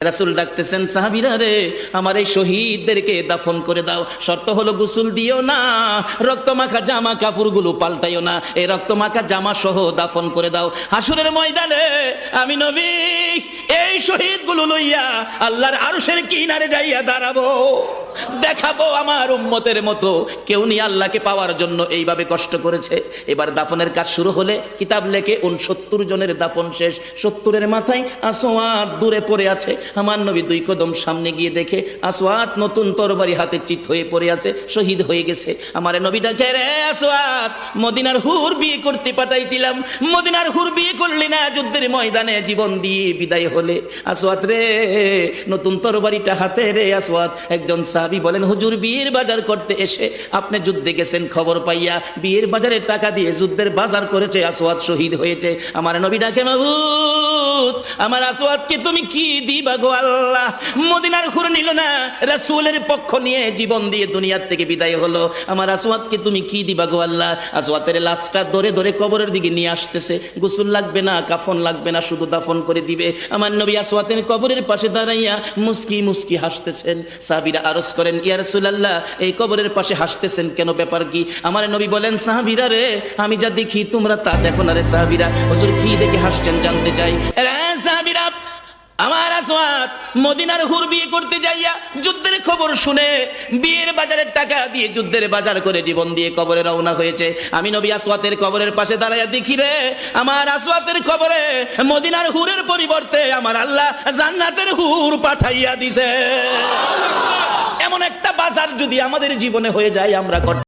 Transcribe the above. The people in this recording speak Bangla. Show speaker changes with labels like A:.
A: রাসূল ডাকতেছেন, সাহাবীরা রে, আমার এই শহীদদেরকে দাফন করে দাও। শর্ত হলো গোসল দিও না, রক্তমাখা জামা কাপড়গুলো পাল্টাইও না, এই রক্তমাখা জামা সহ দাফন করে দাও। হাসরের ময়দানে আমি নবী এই শহীদগুলো লইয়া আল্লাহর আরশের কিনারে যাইয়া দাঁড়াবো, দেখাবো আমার উম্মতের মতো কেউ নিয়ে আল্লাহকে পাওয়ার জন্য এইভাবে কষ্ট করেছে। এবার দাফনের কাজ শুরু হলে কিতাব লেখে 69 জনের দাফন শেষ। 70-এর মাথায় আসওয়াদ দূরে পড়ে আছে। আমার নবী 2 কদম সামনে গিয়ে দেখে আসওয়াদ নতুন তরবারি হাতে চিত হয়ে পড়ে আছে, শহীদ হয়ে গেছে। আমার নবী ডাকে, রে আসওয়াদ, মদিনার হুর বিয়ে করতে পাঠাইছিলাম, মদিনার হুর বিয়ে করলি না, যুদ্ধের ময়দানে জীবন দিয়ে বিদায় হলে। আসওয়াদ রে, নতুন তরবারিটা হাতে রে। আসওয়াদ একজন সাহাবী বলেন, হুজুর বিয়ের বাজার করতে এসে আপনি যুদ্ধে গেছেন, খবর পাইয়া বিয়ের বাজারে টাকা দিয়ে যুদ্ধের বাজার করেছে, আসওয়াদ শহীদ হয়েছে। আমার নবী ডাকে, মাবুদ, আমার আসওয়াদকে তুমি কি দিবা গো আল্লাহ? মদিনার হুর নিল না, রাসূলের পক্ষ নিয়ে জীবন দিয়ে দুনিয়ার থেকে বিদায় হলো, আমার আসওয়াদকে তুমি কি দিবা গো আল্লাহ? আসওয়াদের লাশটা ধরে ধরে কবরের দিকে নিয়ে আসতেছে। গোসল লাগবে না, কাফন লাগবে না, শুধু দাফন করে দিবে। আমার নবী আসওয়াদের কবরের পাশে দাঁড়াইয়া মুস্কি মুস্কি হাসতেছেন। সাহাবীরা আরজ করেন, ইয়া রাসূলুল্লাহ, এই কবরের পাশে হাসতেছেন কেন, ব্যাপার কি? আমার নবী বলেন, সাহাবীরা রে, আমি যা দেখি তোমরা তা দেখো না রে। সাহাবীরা, হুজুর কি দেখে হাসছেন জানতে চাই। সাহাবীরা, আমার আসওয়াদ মদিনার হুর বিয়ে করতে যাইয়া যুদ্ধের খবর শুনে বিয়ের বাজারের টাকা দিয়ে যুদ্ধের বাজার করে জীবন দিয়ে কবরে রওনা হয়েছে। আমি নবী আসওয়াদের কবরের পাশে দাঁড়াইয়া দেখি রে, আমার আসওয়াদের কবরে মদিনার হুরের পরিবর্তে আমার আল্লাহ জান্নাতের হুর পাঠাইয়া দিছে। এমন একটা বাজার যদি আমাদের জীবনে হয়ে যায়, আমরা